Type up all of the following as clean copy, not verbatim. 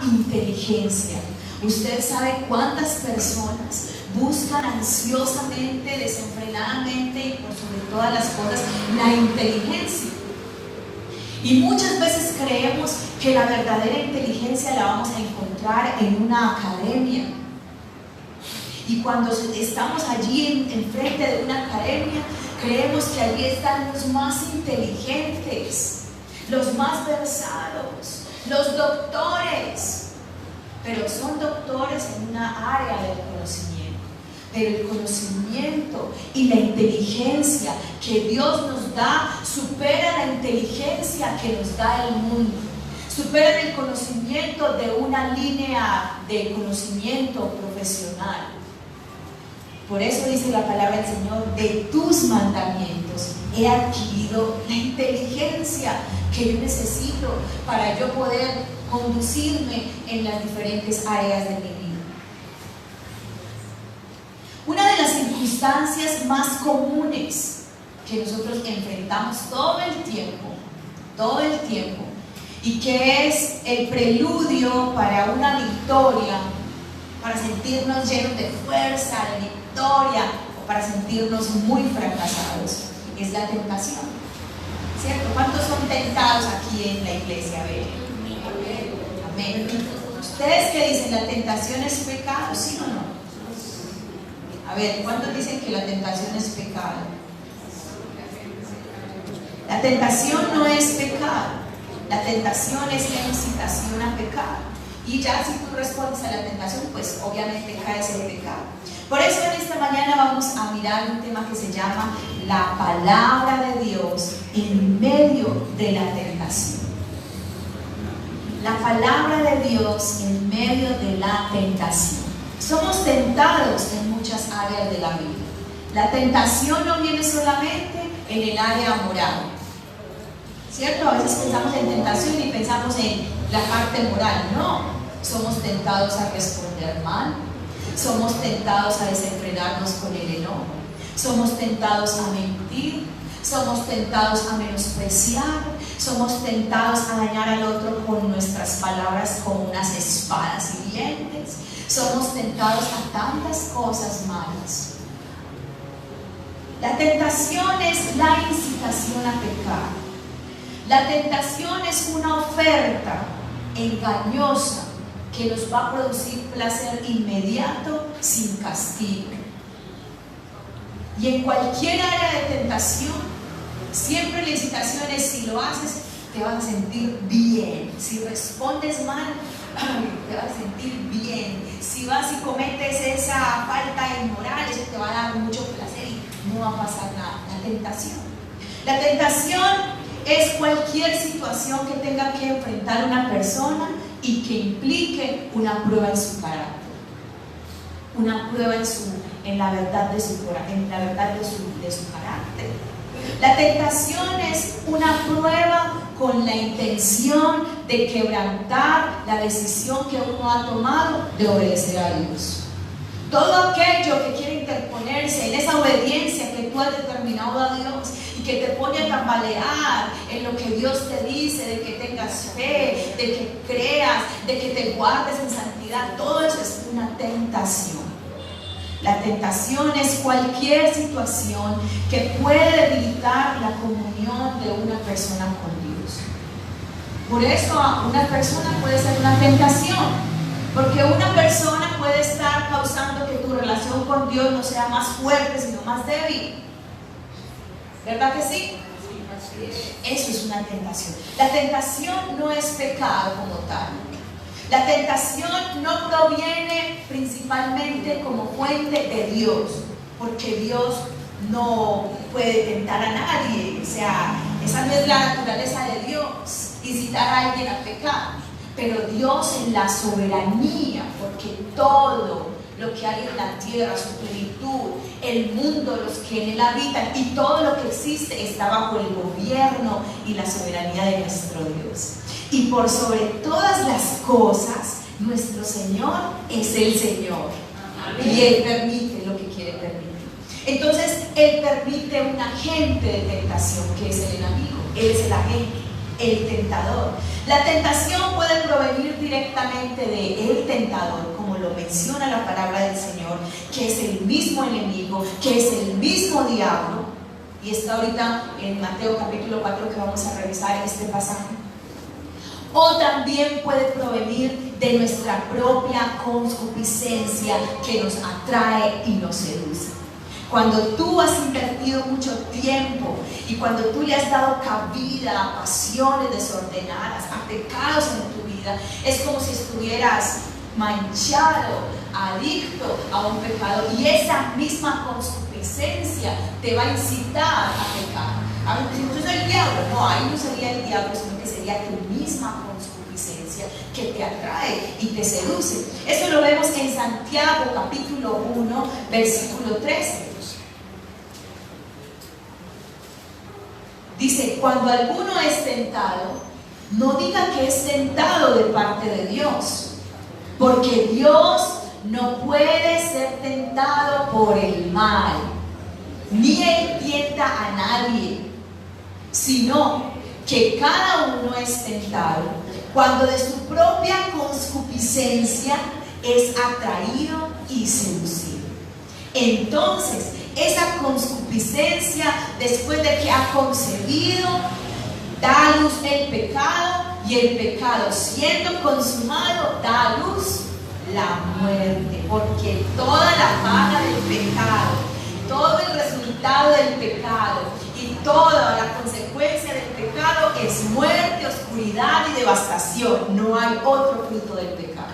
inteligencia. Usted sabe cuántas personas buscan ansiosamente, desenfrenadamente y por sobre todas las cosas la inteligencia. Y muchas veces creemos que la verdadera inteligencia la vamos a encontrar en una academia. Y cuando estamos allí enfrente de una academia, creemos que allí están los más inteligentes, los más versados, los doctores. Pero son doctores en una área del conocimiento. Pero el conocimiento y la inteligencia que Dios nos da supera la inteligencia que nos da el mundo. Superan el conocimiento de una línea de conocimiento profesional. Por eso dice la palabra del Señor: de tus mandamientos he adquirido la inteligencia que yo necesito para yo poder conducirme en las diferentes áreas de mi vida. Una de las circunstancias más comunes que nosotros enfrentamos todo el tiempo, y que es el preludio para una victoria, para sentirnos llenos de fuerza, de victoria, o para sentirnos muy fracasados, es la tentación, ¿cierto? ¿Cuántos son tentados aquí en la iglesia? A ver. Amén. ¿Ustedes qué dicen? ¿La tentación es pecado? ¿Sí o no? A ver, ¿cuántos dicen que la tentación es pecado? La tentación no es pecado. La tentación es la incitación a pecar. Y ya si tú respondes a la tentación, pues obviamente caes en pecado. Por eso en esta mañana vamos a mirar un tema que se llama la palabra de Dios en medio de la tentación. La palabra de Dios en medio de la tentación. Somos tentados en muchas áreas de la vida. La tentación no viene solamente en el área moral, ¿cierto? A veces pensamos en tentación y pensamos en la parte moral. No, somos tentados a responder mal, somos tentados a desenfrenarnos con el enojo, somos tentados a mentir, somos tentados a menospreciar, somos tentados a dañar al otro con nuestras palabras, con unas espadas hirientes. Somos tentados a tantas cosas malas. La tentación es la incitación a pecar. La tentación es una oferta engañosa que nos va a producir placer inmediato sin castigo. Y en cualquier área de tentación, siempre la incitación es: si lo haces, te vas a sentir bien. Si respondes mal, te vas a sentir bien. Si vas y cometes esa falta inmoral, eso te va a dar mucho placer y no va a pasar nada. La tentación es cualquier situación que tenga que enfrentar una persona y que implique una prueba en su carácter, una prueba en la verdad de su carácter. La tentación es una prueba con la intención de quebrantar la decisión que uno ha tomado de obedecer a Dios. Todo aquello que quiere interponerse en esa obediencia que tú has determinado a Dios y que te pone a tambalear en lo que Dios te dice, de que tengas fe, de que creas, de que te guardes en santidad, todo eso es una tentación. La tentación es cualquier situación que puede debilitar la comunión de una persona con Dios. Por eso una persona puede ser una tentación, porque una persona puede estar causando que tu relación con Dios no sea más fuerte, sino más débil. ¿Verdad que sí? Eso es una tentación. La tentación no es pecado como tal. La tentación no proviene principalmente como fuente de Dios, porque Dios no puede tentar a nadie. O sea, esa no es la naturaleza de Dios, incitar a alguien a pecar. Pero Dios en la soberanía, porque todo lo que hay en la tierra, su plenitud, el mundo, los que en él habitan y todo lo que existe está bajo el gobierno y la soberanía de nuestro Dios. Y por sobre todas las cosas, nuestro Señor es el Señor. Amén. Y Él permite lo que quiere permitir. Entonces, Él permite un agente de tentación, que es el enemigo. Él es el agente. el tentador. La tentación puede provenir directamente del tentador, como lo menciona la palabra del Señor, que es el mismo enemigo, que es el mismo diablo. Y está ahorita en Mateo capítulo 4 que vamos a revisar este pasaje. O también puede provenir de nuestra propia concupiscencia que nos atrae y nos seduce. Cuando tú has invertido mucho tiempo y cuando tú le has dado cabida a pasiones desordenadas, a pecados en tu vida, es como si estuvieras manchado, adicto a un pecado, y esa misma concupiscencia te va a incitar a pecar. Entonces el diablo, no, ahí no sería el diablo, sino que sería tu misma concupiscencia que te atrae y te seduce. Eso lo vemos en Santiago capítulo 1 versículo 13. Dice: cuando alguno es tentado, no diga que es tentado de parte de Dios, porque Dios no puede ser tentado por el mal, ni Él tienta a nadie, sino que cada uno es tentado cuando de su propia concupiscencia es atraído y seducido. Entonces, esa concupiscencia, después de que ha concebido, da a luz el pecado, y el pecado, siendo consumado, da a luz la muerte, porque toda la paga del pecado, todo el resultado del pecado y toda la consecuencia del pecado es muerte, oscuridad y devastación. No hay otro fruto del pecado.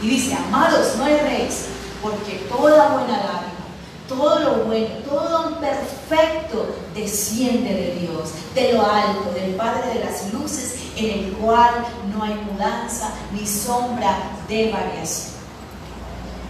Y dice: amados, no erréis, porque toda buena dádiva, todo lo bueno, todo don perfecto desciende de Dios, de lo alto, del Padre de las luces, en el cual no hay mudanza ni sombra de variación.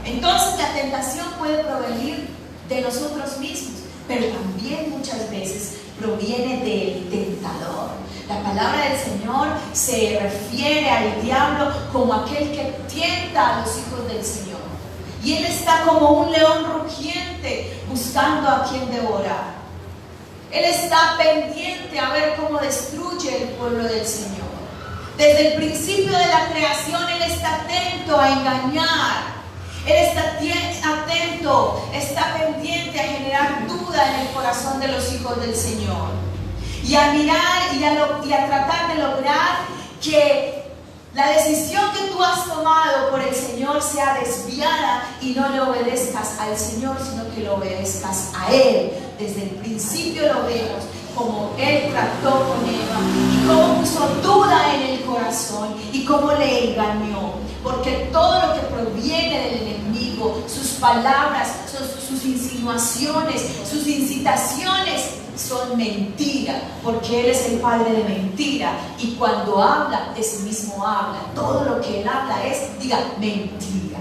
Entonces la tentación puede provenir de nosotros mismos, pero también muchas veces proviene del tentador. La palabra del Señor se refiere al diablo como aquel que tienta a los hijos del Señor. Y él está como un león rugiente buscando a quien devorar. Él está pendiente a ver cómo destruye el pueblo del Señor. Desde el principio de la creación Él está atento a engañar. Él está atento, está pendiente a generar duda en el corazón de los hijos del Señor. Y a mirar y a tratar de lograr que la decisión que tú has tomado por el Señor sea desviada y no le obedezcas al Señor, sino que lo obedezcas a Él. Desde el principio lo vemos como Él trató con Eva y cómo puso duda en el corazón y cómo le engañó. Porque todo lo que proviene del enemigo, sus palabras, sus insinuaciones, sus incitaciones, son mentira, porque Él es el padre de mentira, y cuando habla, de sí mismo habla. Todo lo que Él habla es, diga, mentira.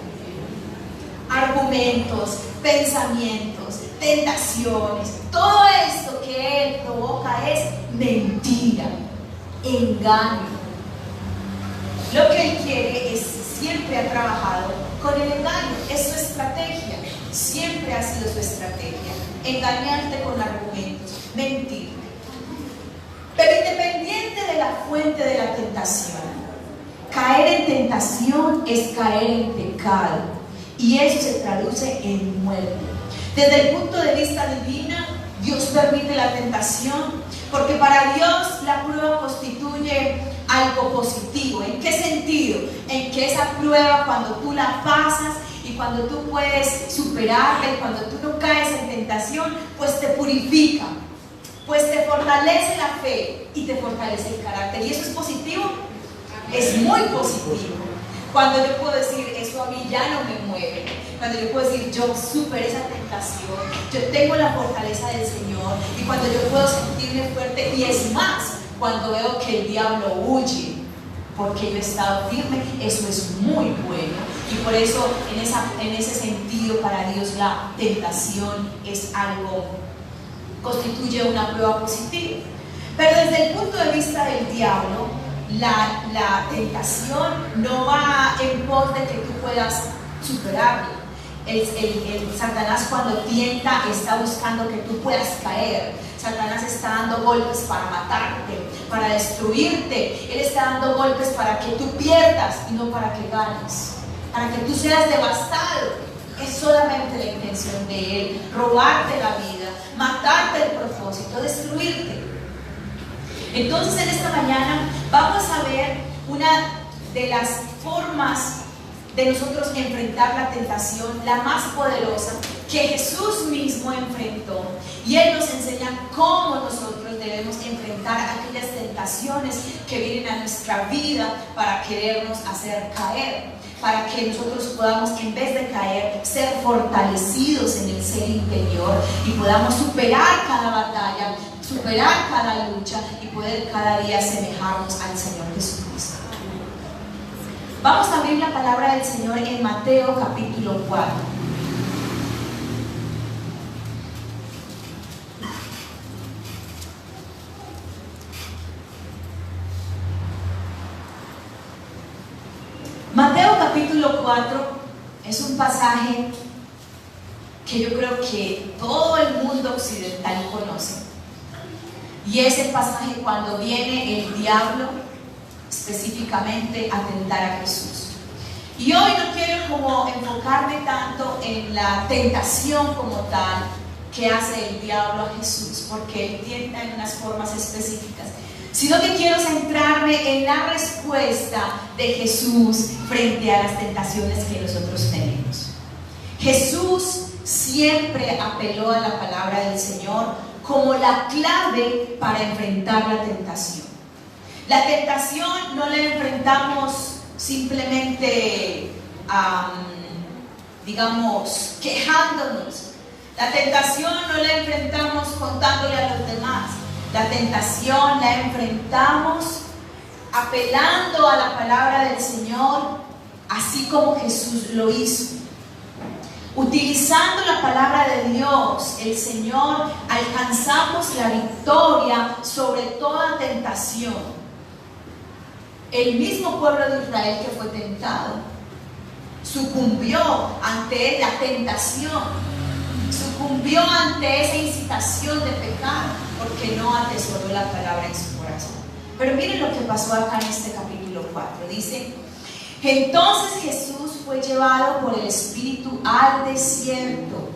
Argumentos, pensamientos, tentaciones, todo esto que Él provoca es mentira, engaño. Lo que Él quiere es, siempre ha trabajado con el engaño, es su estrategia, siempre ha sido su estrategia, engañarte con argumentos, mentir. Pero independiente de la fuente de la tentación, caer en tentación es caer en pecado, y eso se traduce en muerte. Desde el punto de vista divino, Dios permite la tentación porque para Dios la prueba constituye algo positivo. ¿En qué sentido? En que esa prueba, cuando tú la pasas y cuando tú puedes superarla y cuando tú no caes en tentación, pues te purifica, pues te fortalece la fe y te fortalece el carácter. ¿Y eso es positivo? Es muy positivo. Cuando yo puedo decir, eso a mí ya no me mueve. Cuando yo puedo decir, yo superé esa tentación, yo tengo la fortaleza del Señor. Y cuando yo puedo sentirme fuerte, y es más, cuando veo que el diablo huye porque yo he estado firme, eso es muy bueno. Y por eso en ese sentido para Dios la tentación es algo, constituye una prueba positiva. Pero desde el punto de vista del diablo, la tentación no va en pos de que tú puedas superarlo. El Satanás, cuando tienta, está buscando que tú puedas caer. Satanás está dando golpes para matarte, para destruirte. Él está dando golpes para que tú pierdas y no para que ganes, para que tú seas devastado. Es solamente la intención de él: robarte la vida, matarte el propósito, destruirte. Entonces en esta mañana vamos a ver una de las formas de nosotros enfrentar la tentación, la más poderosa, que Jesús mismo enfrentó. Y Él nos enseña cómo nosotros debemos enfrentar aquellas tentaciones que vienen a nuestra vida para querernos hacer caer, para que nosotros podamos, en vez de caer, ser fortalecidos en el ser interior y podamos superar cada batalla, superar cada lucha y poder cada día asemejarnos al Señor Jesucristo. Vamos a abrir la palabra del Señor en Mateo capítulo 4. Mateo capítulo 4 es un pasaje que yo creo que todo el mundo occidental conoce. Y es el pasaje cuando viene el diablo específicamente a tentar a Jesús. Y hoy no quiero como enfocarme tanto en la tentación como tal que hace el diablo a Jesús, porque él tienta en unas formas específicas, sino que quiero centrarme en la respuesta de Jesús frente a las tentaciones que nosotros tenemos. Jesús siempre apeló a la palabra del Señor como la clave para enfrentar la tentación. La tentación no la enfrentamos simplemente, digamos, quejándonos. La tentación no la enfrentamos contándole a los demás. La tentación la enfrentamos apelando a la palabra del Señor, así como Jesús lo hizo. Utilizando la palabra de Dios, el Señor, alcanzamos la victoria sobre toda tentación. El mismo pueblo de Israel que fue tentado sucumbió ante la tentación, sucumbió ante esa incitación de pecar, porque no atesoró la palabra en su corazón. Pero miren lo que pasó acá en este capítulo 4. Dice: entonces Jesús fue llevado por el Espíritu al desierto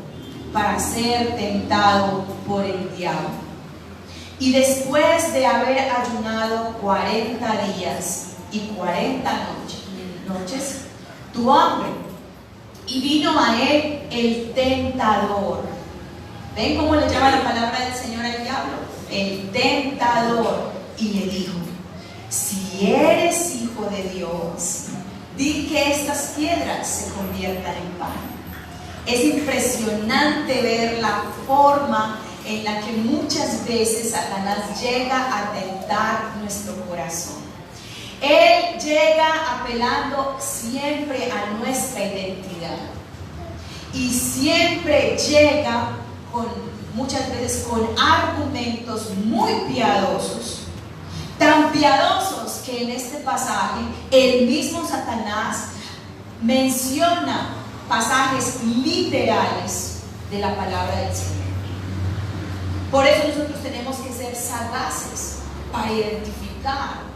para ser tentado por el diablo. Y después de haber ayunado 40 días y 40 noches, tuvo hambre. Y vino a él el tentador. ¿Ven cómo le llama la palabra del Señor al diablo? El tentador. Y le dijo: si eres hijo de Dios, di que estas piedras se conviertan en pan. Es impresionante ver la forma en la que muchas veces Satanás llega a tentar nuestro corazón. Él llega apelando siempre a nuestra identidad y siempre llega muchas veces con argumentos muy piadosos, tan piadosos que en este pasaje el mismo Satanás menciona pasajes literales de la palabra del Señor. Por eso nosotros tenemos que ser sagaces para identificar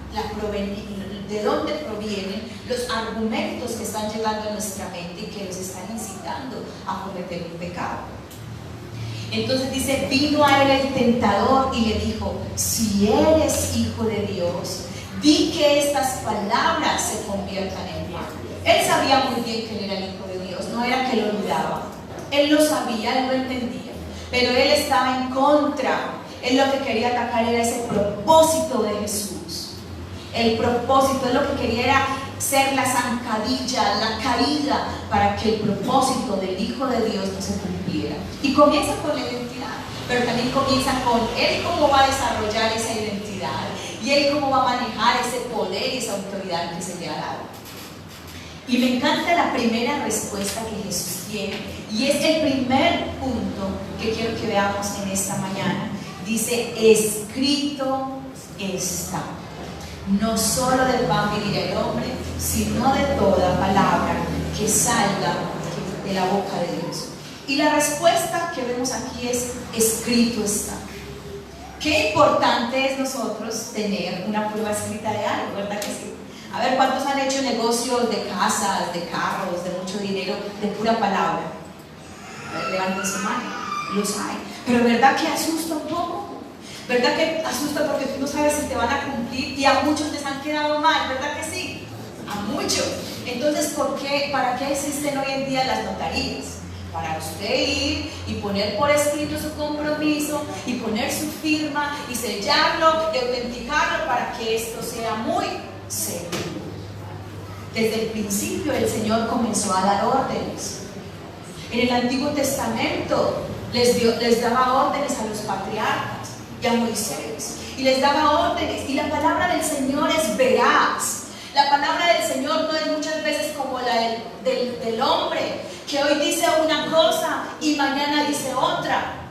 de dónde provienen los argumentos que están llegando a nuestra mente y que nos están incitando a cometer un pecado. Entonces dice: vino a él el tentador y le dijo: si eres hijo de Dios, di que estas palabras se conviertan en pan. Él sabía muy bien que él era el hijo de Dios, no era que lo dudaba, él lo sabía, él lo entendía. Pero él estaba en contra. Él lo que quería atacar era ese propósito de Jesús. El propósito, él lo que quería era ser la zancadilla, la caída, para que el propósito del Hijo de Dios no se cumpliera. Y comienza con la identidad, pero también comienza con él cómo va a desarrollar esa identidad y él cómo va a manejar ese poder y esa autoridad que se le ha dado. Y me encanta la primera respuesta que Jesús tiene, y es el primer punto que quiero que veamos en esta mañana. Dice: escrito está. No solo de pan vivirá el hombre, sino de toda palabra que salga de la boca de Dios. Y la respuesta que vemos aquí es: escrito está. Qué importante es nosotros tener una prueba escrita de algo, ¿verdad que sí? A ver, ¿cuántos han hecho negocios de casas, de carros, de mucho dinero, de pura palabra? A ver, levanten su mano. Los hay. Pero ¿verdad que asusta un poco? ¿Verdad que asusta porque tú no sabes si te van a cumplir? Y a muchos les han quedado mal, ¿verdad que sí? A muchos. Entonces, ¿para qué existen hoy en día las notarías? Para usted ir y poner por escrito su compromiso y poner su firma y sellarlo y autenticarlo para que esto sea muy seguro. Desde el principio el Señor comenzó a dar órdenes. En el Antiguo Testamento les daba órdenes a los patriarcas y a Moisés, y les daba órdenes, y la palabra del Señor es veraz. La palabra del Señor no es muchas veces como la del hombre, que hoy dice una cosa y mañana dice otra.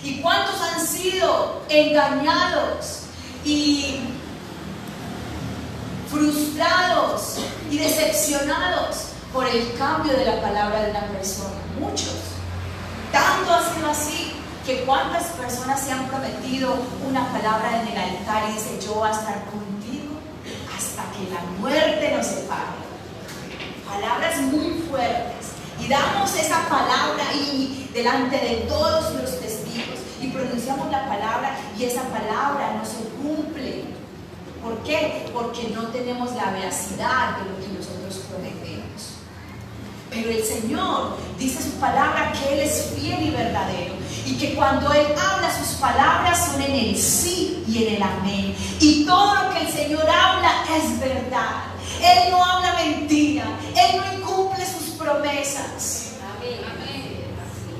¿Y cuántos han sido engañados y frustrados y decepcionados por el cambio de la palabra de una persona? Muchos. Tanto ha sido así que cuántas personas se han prometido una palabra en el altar y dice: yo voy a estar contigo hasta que la muerte nos separe. Palabras muy fuertes, y damos esa palabra y delante de todos los testigos y pronunciamos la palabra, y esa palabra no se cumple. ¿Por qué? Porque no tenemos la veracidad de lo que nosotros prometemos. Pero el Señor dice su palabra que Él es fiel y verdadero, y que cuando Él habla, sus palabras son en el sí y en el amén, y todo lo que el Señor habla es verdad. Él no habla mentira, Él no incumple sus promesas.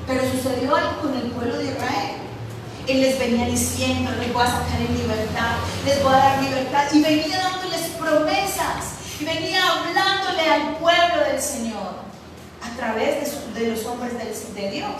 Pero sucedió algo con el pueblo de Israel. Él les venía diciendo: les voy a sacar en libertad, les voy a dar libertad, y venía dándoles promesas, y venía hablándole al pueblo del Señor a través de los hombres de Dios.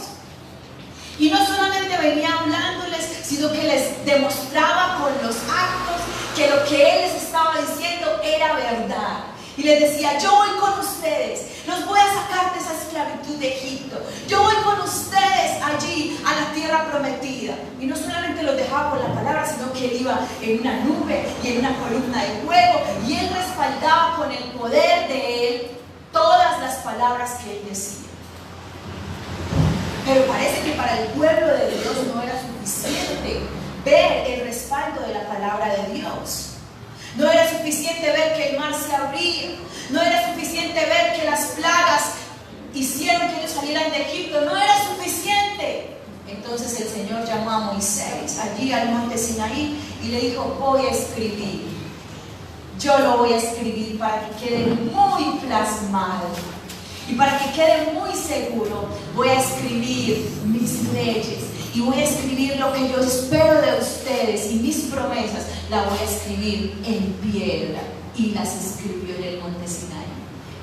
Y no solamente venía hablándoles, sino que les demostraba con los actos que lo que Él les estaba diciendo era verdad. Y les decía: yo voy con ustedes, los voy a sacar de esa esclavitud de Egipto, yo voy con ustedes allí a la tierra prometida. Y no solamente los dejaba por la palabra, sino que Él iba en una nube y en una columna de fuego, y Él respaldaba con el poder de Él todas las palabras que Él decía. Pero parece que para el pueblo de Dios no era suficiente ver el respaldo de la palabra de Dios. No era suficiente ver que el mar se abría. No era suficiente ver que las plagas hicieron que ellos salieran de Egipto. No era suficiente. Entonces el Señor llamó a Moisés allí al monte Sinaí y le dijo: voy a escribir. Yo lo voy a escribir para que quede muy plasmado. Y para que quede muy seguro, voy a escribir mis leyes y voy a escribir lo que yo espero de ustedes, y mis promesas las voy a escribir en piedra. Y las escribió en el monte Sinaí.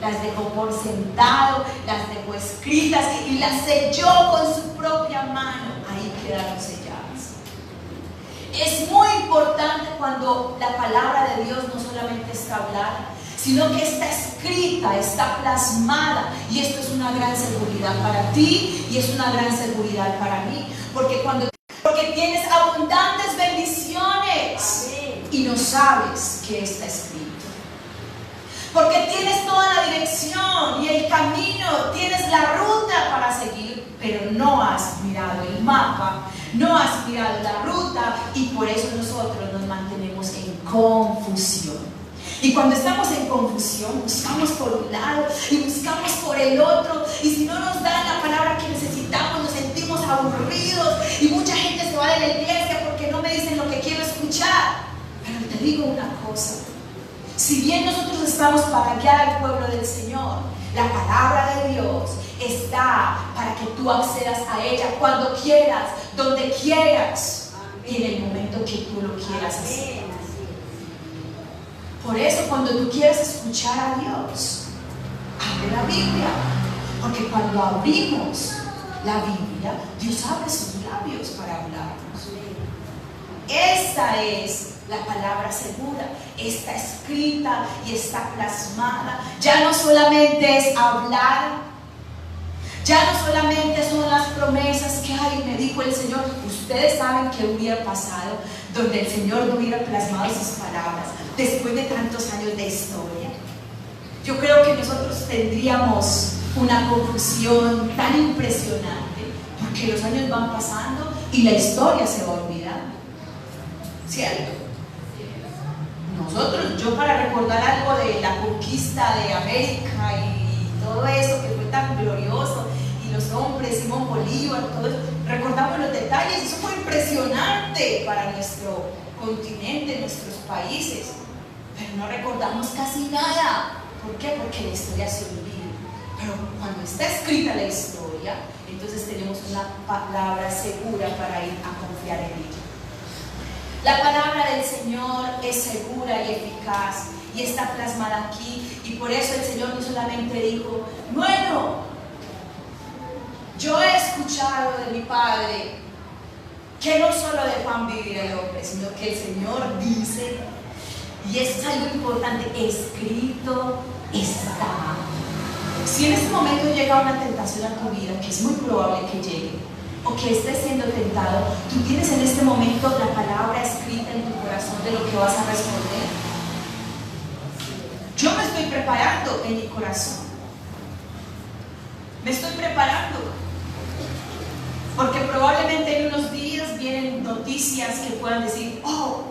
Las dejó por sentado, las dejó escritas y las selló con su propia mano. Ahí quedaron selladas. Es muy importante cuando la palabra de Dios no solamente está hablada, sino que está escrita, está plasmada. Y esto es una gran seguridad para ti y es una gran seguridad para mí. Porque tienes abundantes bendiciones y no sabes que está escrito. Porque tienes toda la dirección y el camino, tienes la ruta para seguir, pero no has mirado el mapa, no has mirado la ruta, y por eso nosotros nos mantenemos en confusión. Y cuando estamos en confusión, buscamos por un lado y buscamos por el otro, y si no nos dan la palabra que necesitamos, nos sentimos aburridos, y mucha gente se va de la iglesia porque no me dicen lo que quiero escuchar. Pero te digo una cosa: si bien nosotros estamos para guiar al pueblo del Señor, la palabra de Dios está para que tú accedas a ella cuando quieras, donde quieras, y en el momento que tú lo quieras hacer. Por eso, cuando tú quieres escuchar a Dios, abre la Biblia, porque cuando abrimos la Biblia, Dios abre sus labios para hablarnos. Esta es la palabra segura, está escrita y está plasmada. Ya no solamente es hablar, Ya no solamente son las promesas que ay, me dijo el Señor. Ustedes saben qué hubiera pasado donde el Señor no hubiera plasmado sus palabras después de tantos años de historia. Yo creo que nosotros tendríamos una confusión tan impresionante porque los años van pasando y la historia se va olvidando. ¿Cierto? Nosotros, yo para recordar algo de la conquista de América y todo eso que fue tan glorioso, y los hombres, Simón Bolívar, todo eso, recordamos los detalles, eso fue impresionante para nuestro continente, nuestros países, pero no recordamos casi nada. ¿Por qué? Porque la historia se olvida. Pero cuando está escrita la historia, entonces tenemos una palabra segura para ir a confiar en ella. La palabra del Señor es segura y eficaz y está plasmada aquí, y por eso el Señor no solamente dijo, bueno, yo he escuchado de mi Padre que no solo de pan vivirá el hombre, sino que el Señor dice, y eso es algo importante, escrito está. Si en este momento llega una tentación a tu vida, que es muy probable que llegue, o que estés siendo tentado, tú tienes en este momento la palabra escrita en tu corazón de lo que vas a responder. Yo me estoy preparando en mi corazón. Me estoy preparando. Porque probablemente en unos días vienen noticias que puedan decir, oh,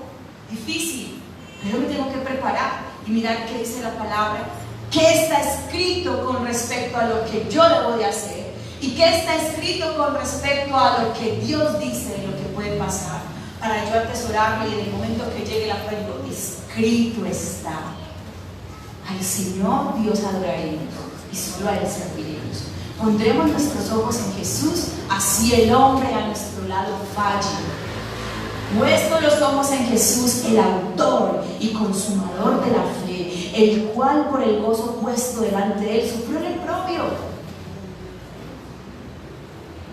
difícil, pero me tengo que preparar y mirar qué dice la palabra, qué está escrito con respecto a lo que yo debo de hacer. ¿Y qué está escrito con respecto a lo que Dios dice de lo que puede pasar? Para yo atesorarlo y en el momento que llegue la prueba, escrito está. Al Señor Dios adoraremos y solo a Él serviremos. Pondremos nuestros ojos en Jesús, así el hombre a nuestro lado falle. Puesto los ojos en Jesús, el autor y consumador de la fe, el cual por el gozo puesto delante de Él sufrió el propio.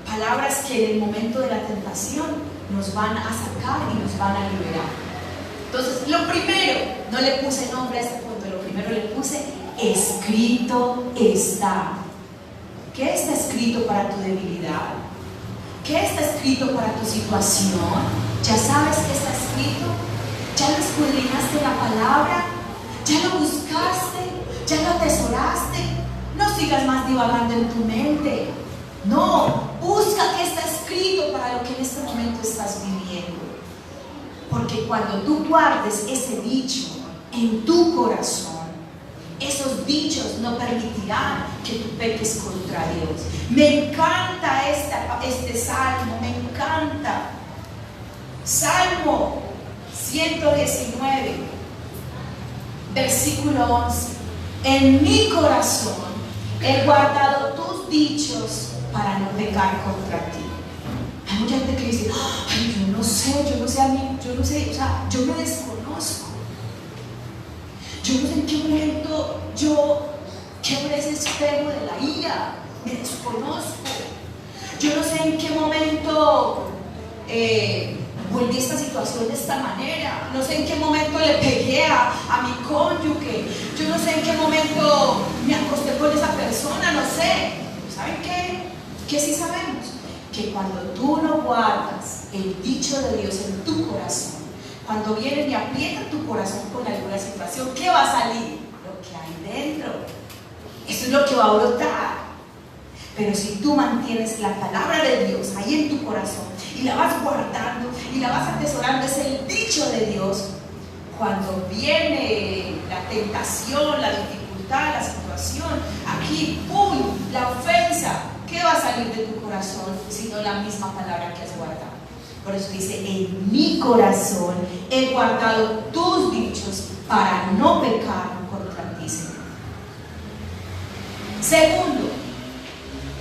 Palabras que en el momento de la tentación nos van a sacar y nos van a liberar. Entonces, lo primero, no le puse nombre a este punto, lo primero le puse escrito está. ¿Qué está escrito para tu debilidad? ¿Qué está escrito para tu situación? ¿Ya sabes qué está escrito? ¿Ya lo escudriñaste la palabra? ¿Ya lo buscaste? ¿Ya lo atesoraste? No sigas más divagando en tu mente. No, busca qué está escrito para lo que en este momento estás viviendo. Porque cuando tú guardes ese dicho en tu corazón, esos dichos no permitirán que tú peques contra Dios. Me encanta este salmo, me encanta. Salmo 119, versículo 11. En mi corazón he guardado tus dichos para no pecar contra ti. Hay mucha gente que dice, ay, yo no sé, o sea, yo me desconozco. Yo no sé en qué momento yo quebré ese espejo de la ira, me desconozco. Yo no sé en qué momento volví a esta situación de esta manera. No sé en qué momento le pegué a mi cónyuge. Yo no sé en qué momento me acosté con esa persona, no sé. ¿Saben qué? Que sí sabemos que cuando tú no guardas el dicho de Dios en tu corazón, cuando viene y aprieta tu corazón con alguna situación, ¿qué va a salir? Lo que hay dentro. Eso es lo que va a brotar. Pero si tú mantienes la palabra de Dios ahí en tu corazón y la vas guardando y la vas atesorando, es el dicho de Dios, cuando viene la tentación, la dificultad, la situación, aquí, ¡pum!, la ofensa, ¿qué va a salir de tu corazón sino la misma palabra que has guardado? Por eso dice, en mi corazón he guardado tus dichos para no pecar contra ti, Señor. Segundo,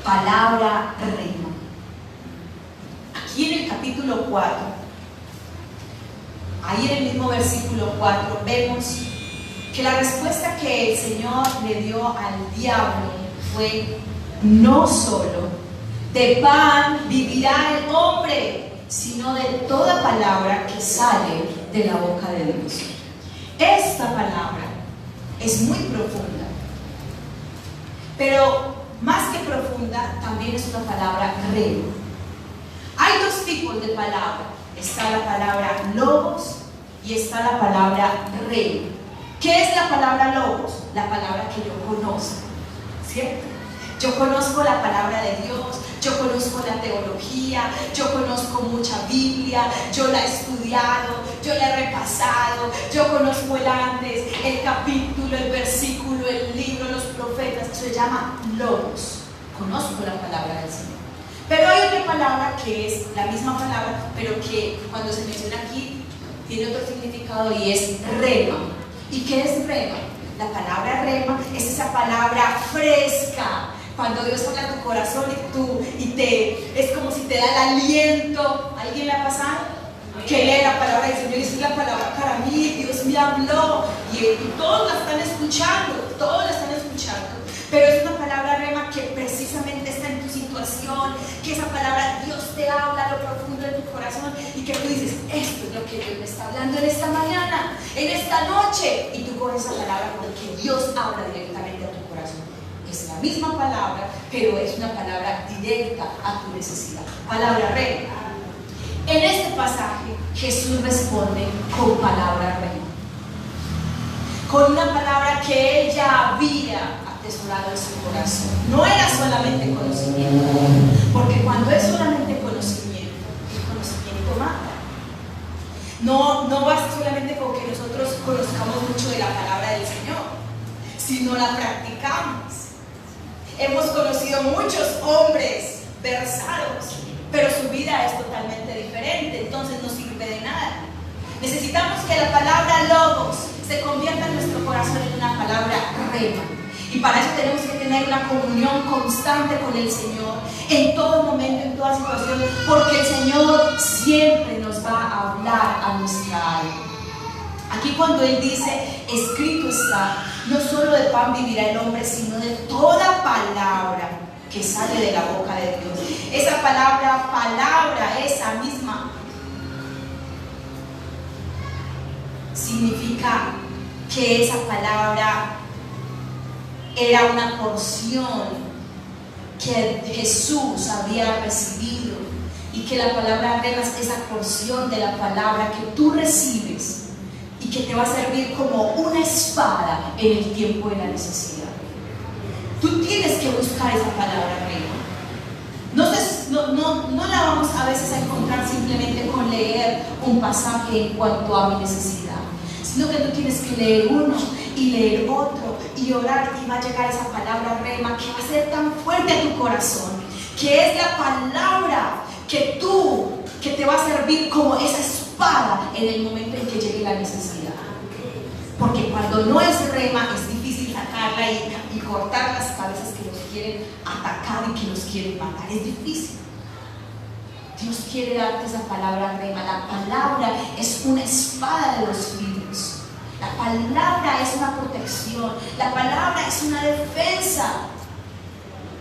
palabra reina. Aquí en el capítulo 4, ahí en el mismo versículo 4, vemos que la respuesta que el Señor le dio al diablo fue: no solo de pan vivirá el hombre, sino de toda palabra que sale de la boca de Dios. Esta palabra es muy profunda, pero más que profunda, también es una palabra rema. Hay dos tipos de palabra. Está la palabra logos y está la palabra rema. ¿Qué es la palabra logos? La palabra que yo conozco, ¿cierto? Yo conozco la palabra de Dios, yo conozco la teología, yo conozco mucha Biblia, yo la he estudiado, yo la he repasado, yo conozco el antes, el capítulo, el versículo, el libro, los profetas. Eso se llama logos. Conozco la palabra del Señor. Pero hay otra palabra que es la misma palabra, pero que cuando se menciona aquí tiene otro significado y es rema. ¿Y qué es rema? La palabra rema es esa palabra fresca. Cuando Dios habla a tu corazón es como si te da el aliento. ¿A alguien le ha pasado? Que lee la palabra del Señor y dice: la palabra para mí, Dios me habló. Y todos la están escuchando, pero es una palabra rema que precisamente está en tu situación, que esa palabra Dios te habla a lo profundo de tu corazón y que tú dices: esto es lo que Dios me está hablando en esta mañana, en esta noche, y tú coges esa palabra porque Dios habla directamente a tu corazón. Es la misma palabra, pero es una palabra directa a tu necesidad. Palabra rema. En este pasaje Jesús responde con palabra rema, con una palabra que Él ya había atesorado en su corazón. No era solamente conocimiento, porque cuando es solamente conocimiento, el conocimiento mata. No basta solamente con que nosotros conozcamos mucho de la palabra del Señor, sino la practicamos. Hemos conocido muchos hombres versados, pero su vida es totalmente diferente, entonces no sirve de nada. Necesitamos que la palabra logos se convierta en nuestro corazón en una palabra rema. Y para eso tenemos que tener una comunión constante con el Señor en todo momento, en toda situación, porque el Señor siempre nos va a hablar a nuestra alma. Aquí cuando Él dice: escrito está, no solo de pan vivirá el hombre, sino de toda palabra que sale de la boca de Dios. Esa palabra, esa misma, significa que esa palabra era una porción que Jesús había recibido, y que la palabra rema es esa porción de la palabra que tú recibes y que te va a servir como una espada en el tiempo de la necesidad. Tú tienes que buscar esa palabra rema. No la vamos a veces a encontrar simplemente con leer un pasaje en cuanto a mi necesidad, sino que tú tienes que leer uno y leer otro y orar, y va a llegar esa palabra rema que va a ser tan fuerte a tu corazón, que es la palabra que te va a servir como esa espada en el momento en que llegue la necesidad. Porque cuando no es rema es difícil sacarla y cortar las cabezas que nos quieren atacar y que nos quieren matar. Es difícil. Dios quiere darte esa palabra rema. La palabra es una espada de dos filos. La palabra es una protección. La palabra es una defensa.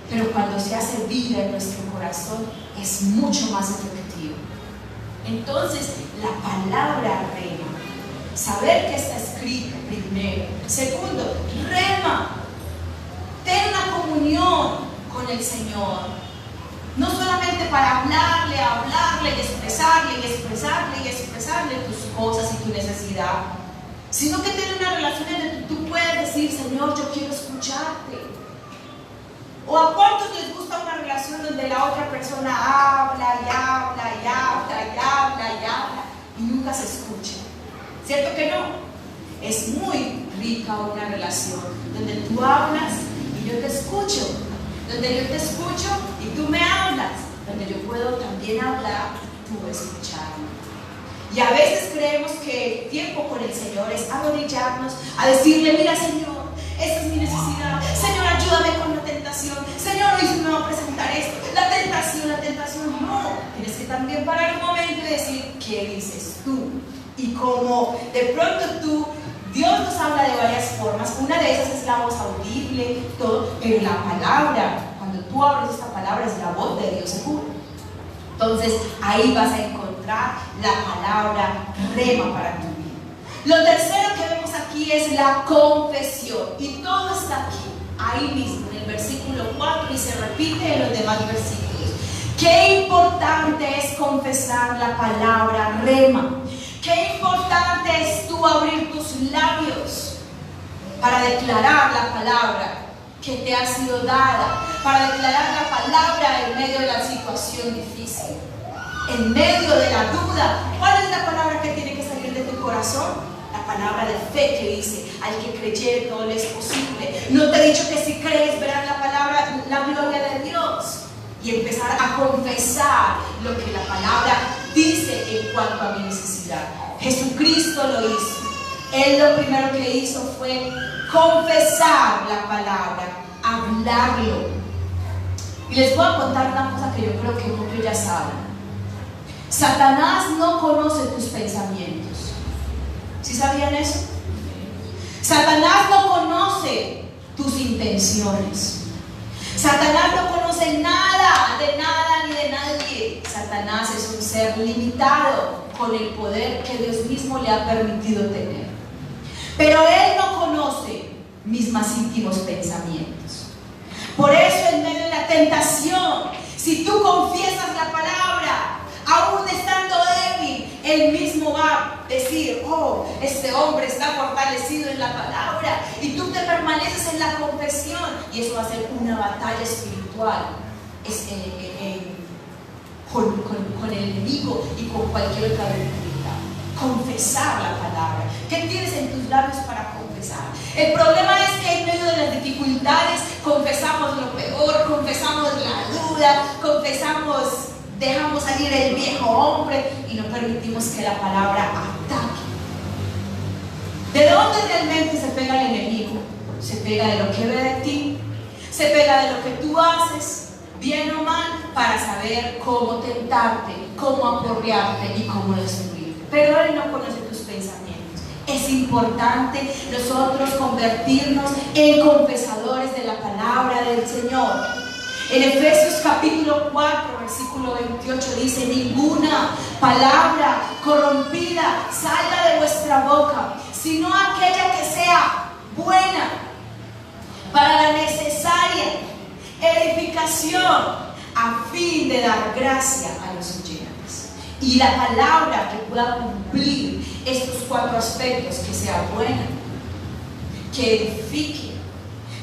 Pero cuando se hace vida en nuestro corazón es mucho más efectivo. Entonces, la palabra rema, saber que está escrito primero. Segundo, rema, ten una comunión con el Señor. No solamente para hablarle y expresarle tus cosas y tu necesidad, sino que tener una relación en la que tú puedes decir: Señor, yo quiero escucharte. ¿O a cuántos les gusta una relación donde la otra persona habla y nunca se escucha? ¿Cierto que no? Es muy rica una relación donde tú hablas y yo te escucho, donde yo te escucho y tú me hablas, donde yo puedo también hablar, tú escucharme. Y a veces creemos que el tiempo con el Señor es arrodillarnos a decirle: mira, Señor, esta es mi necesidad, Señor, ayúdame con la tentación, Señor, hoy se me va a presentar esto, la tentación. No, tienes que también parar un momento y decir: ¿qué dices tú? Y como de pronto Dios nos habla de varias formas. Una de esas es la voz audible, todo, pero la palabra, cuando tú abres esta palabra, es la voz de Dios seguro. Entonces ahí vas a encontrar la palabra rema para tu vida. Lo tercero que vemos aquí es la confesión, y todo está aquí, ahí mismo, en el versículo 4 y se repite en los demás versículos. Qué importante es confesar la palabra rema. Qué importante es tú abrir tus labios para declarar la palabra que te ha sido dada, para declarar la palabra en medio de la situación difícil, en medio de la duda. ¿Cuál es la palabra que tiene que salir de tu corazón? La palabra de fe que dice: al que creyere todo le es posible. No te he dicho que si crees verás la palabra, la gloria de Dios, y empezar a confesar lo que la palabra dice en cuanto a mi necesidad. Jesucristo lo hizo. Él lo primero que hizo fue confesar la palabra, hablarlo. Y les voy a contar una cosa que yo creo que muchos ya saben. Satanás no conoce tus pensamientos. ¿Sí sabían eso? Satanás no conoce tus intenciones. Satanás no conoce nada de nada ni de nadie. Satanás es un ser limitado con el poder que Dios mismo le ha permitido tener. Pero él no conoce mis más íntimos pensamientos. Por eso, en medio de la tentación, si tú confiesas la palabra, aún estando débil, él mismo va a decir: oh, este hombre está fortalecido en la palabra, y tú te permaneces en la confesión, y eso va a ser una batalla espiritual con el enemigo y con cualquier otra debilidad. Confesar la palabra. ¿Qué tienes en tus labios para confesar? El problema es que en medio de las dificultades confesamos lo peor, confesamos la duda, dejamos salir el viejo hombre y no permitimos que la palabra ataque. ¿De dónde realmente se pega el enemigo? Se pega de lo que ve de ti, se pega de lo que tú haces, bien o mal, para saber cómo tentarte, cómo aporrearte y cómo destruirte. Pero él no conoce tus pensamientos. Es importante nosotros convertirnos en confesadores de la palabra del Señor. En Efesios capítulo 4, versículo 28 dice: ninguna palabra corrompida salga de vuestra boca, sino aquella que sea buena para la necesaria edificación, a fin de dar gracia a los oyentes. Y la palabra que pueda cumplir estos 4 aspectos: que sea buena, que edifique,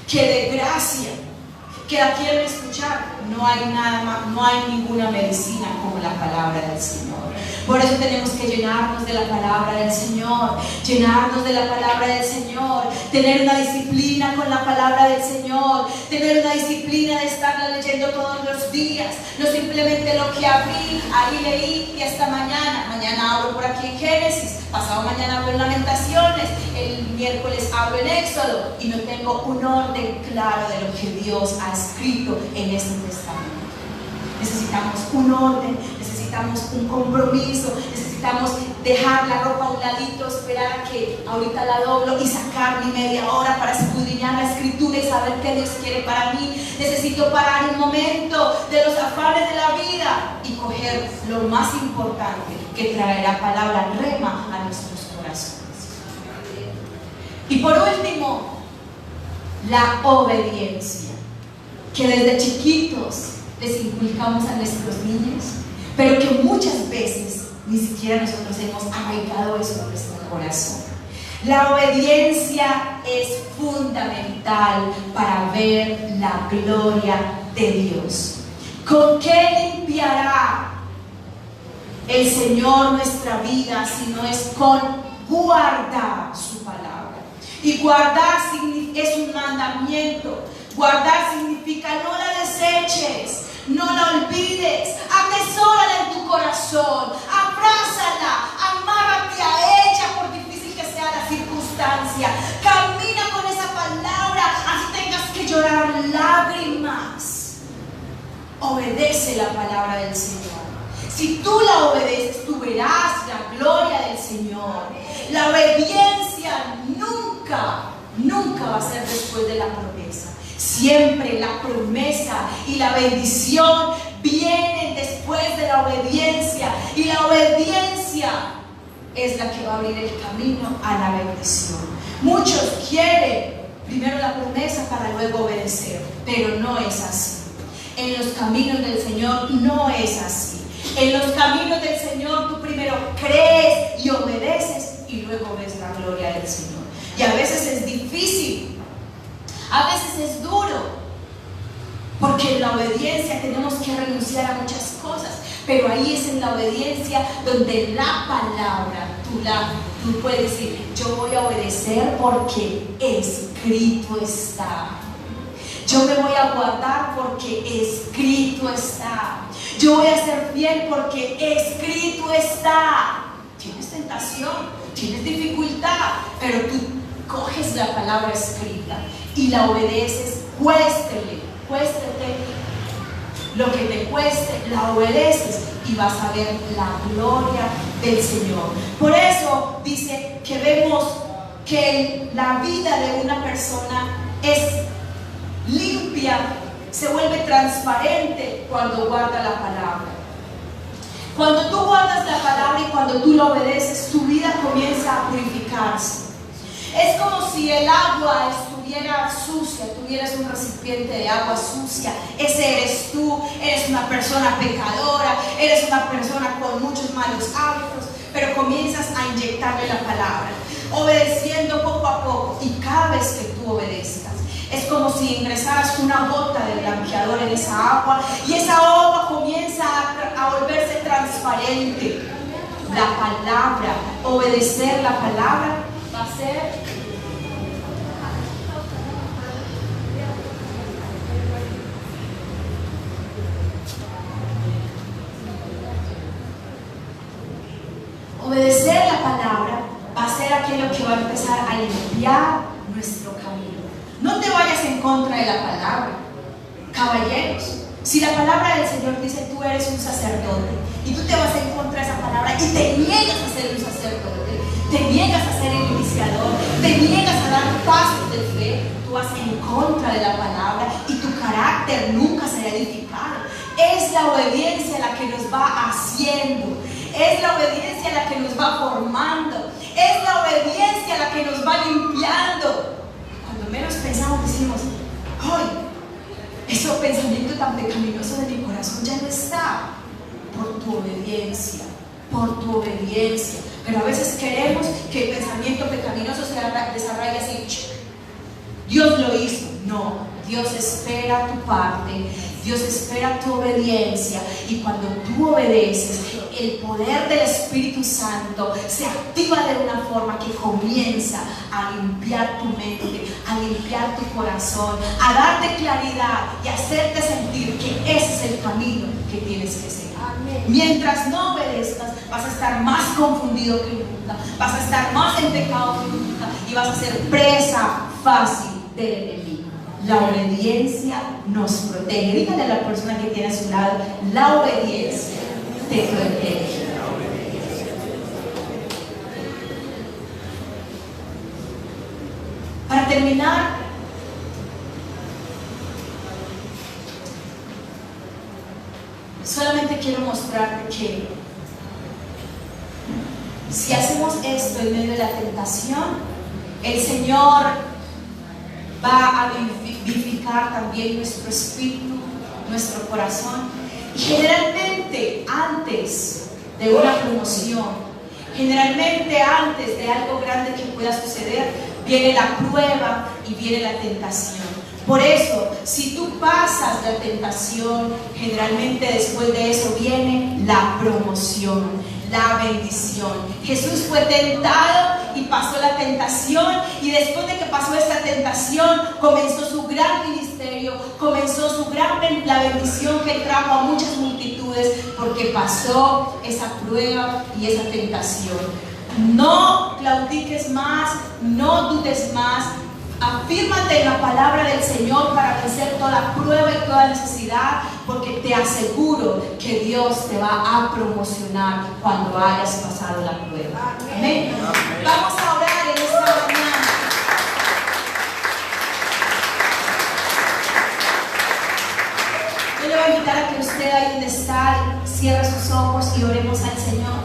que dé gracia, que la quieran escuchar. No hay nada más, no hay ninguna medicina como la palabra del Señor. Por eso tenemos que llenarnos de la palabra del Señor, llenarnos de la palabra del Señor, tener una disciplina con la palabra del Señor, tener una disciplina de estarla leyendo todos los días, no simplemente lo que abrí, ahí leí y hasta mañana. Mañana abro por aquí en Génesis, pasado mañana abro en Lamentaciones, el miércoles abro en Éxodo, y no tengo un orden claro de lo que Dios ha escrito en este testamento. Necesitamos un orden, necesitamos un compromiso, necesitamos dejar la ropa a un ladito, esperar a que ahorita la doblo y sacar mi media hora para escudriñar la escritura y saber qué Dios quiere para mí. Necesito parar un momento de los afanes de la vida y coger lo más importante, que traerá palabra rema a nuestros corazones. Y por último, la obediencia, que desde chiquitos les inculcamos a nuestros niños, pero que muchas veces ni siquiera nosotros hemos arraigado eso en nuestro corazón. La obediencia es fundamental para ver la gloria de Dios. ¿Con qué limpiará el Señor nuestra vida si no es con guardar su palabra? Y guardar es un mandamiento. Guardar significa no la deseches, no la olvides, atesórala en tu corazón, abrázala, amárrate a ella por difícil que sea la circunstancia. Camina con esa palabra, así tengas que llorar lágrimas. Obedece la palabra del Señor. Si tú la obedeces, tú verás la gloria del Señor. La obediencia nunca va a ser después de la promesa. Siempre la promesa y la bendición vienen después de la obediencia, y la obediencia es la que va a abrir el camino a la bendición. Muchos quieren primero la promesa para luego obedecer, pero no es así. En los caminos del Señor no es así. En los caminos del Señor tú primero crees y obedeces y luego ves la gloria del Señor. Y a veces es difícil, a veces es duro, porque en la obediencia tenemos que renunciar a muchas cosas. Pero ahí es en la obediencia donde la palabra, tú puedes decir, yo voy a obedecer porque escrito está. Yo me voy a guardar porque escrito está. Yo voy a ser fiel porque escrito está. Tienes tentación, tienes dificultad, pero tú coges la palabra escrita y la obedeces, cuéstele lo que te cueste, la obedeces y vas a ver la gloria del Señor. Por eso dice que vemos que la vida de una persona es limpia, se vuelve transparente cuando guarda la palabra. Cuando tú guardas la palabra y cuando tú la obedeces, tu vida comienza a purificarse. Es como si el agua estuviera sucia, tuvieras un recipiente de agua sucia. Ese eres tú, eres una persona pecadora, eres una persona con muchos malos hábitos, pero comienzas a inyectarle la palabra, obedeciendo poco a poco, y cada vez que tú obedezcas, es como si ingresaras una gota de blanqueador en esa agua y esa agua comienza a volverse transparente. La palabra, obedecer la palabra va a ser obedecer la palabra, va a ser aquello que va a empezar a limpiar nuestro camino. No te vayas en contra de la palabra, caballeros. Si la palabra del Señor dice tú eres un sacerdote y tú te vas en contra de esa palabra y te niegas a ser un sacerdote, te niegas a ser el iniciador, te niegas a dar pasos de fe, tú vas en contra de la palabra y tu carácter nunca será edificado. Es la obediencia la que nos va haciendo, es la obediencia la que nos va formando, es la obediencia la que nos va limpiando. Cuando menos pensamos decimos, ¡ay! Ese pensamiento tan pecaminoso de mi corazón ya no está, por tu obediencia, por tu obediencia. Pero a veces queremos que el pensamiento pecaminoso se desarrolle así. Dios lo hizo. No, Dios espera tu parte, Dios espera tu obediencia, y cuando tú obedeces, el poder del Espíritu Santo se activa de una forma que comienza a limpiar tu mente, a limpiar tu corazón, a darte claridad y hacerte sentir que ese es el camino que tienes que seguir. Amén. Mientras no obedezcas, vas a estar más confundido que nunca, vas a estar más en pecado que nunca y vas a ser presa fácil del enemigo. La obediencia nos protege. Dígale a la persona que tiene a su lado, la obediencia te protege. Para terminar, solamente quiero mostrarte que si hacemos esto en medio de la tentación, el Señor va a vivificar también nuestro espíritu, nuestro corazón. Y generalmente antes de una promoción, generalmente antes de algo grande que pueda suceder, viene la prueba y viene la tentación. Por eso, si tú pasas la tentación, generalmente después de eso viene la promoción, la bendición. Jesús fue tentado y pasó la tentación, y después de que pasó esta tentación comenzó su gran ministerio, comenzó la bendición que trajo a muchas multitudes, porque pasó esa prueba y esa tentación. No claudiques más, no dudes más. Afírmate en la palabra del Señor para vencer toda prueba y toda necesidad, porque te aseguro que Dios te va a promocionar cuando hayas pasado la prueba. Amén. Vamos a orar en esta mañana. Yo le voy a invitar a que usted ahí donde está cierre sus ojos y oremos al Señor.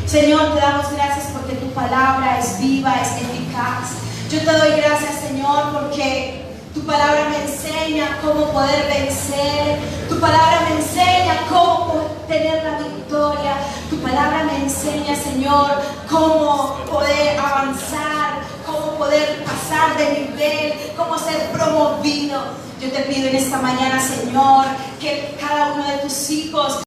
Señor, te damos gracias porque tu palabra es viva, es eficaz. Yo te doy gracias, Señor, porque tu palabra me enseña cómo poder vencer Tu palabra me enseña cómo tener la victoria. Tu palabra me enseña, Señor, cómo poder avanzar, cómo poder pasar de nivel, cómo ser promovido. Yo te pido en esta mañana, Señor, que cada uno de tus hijos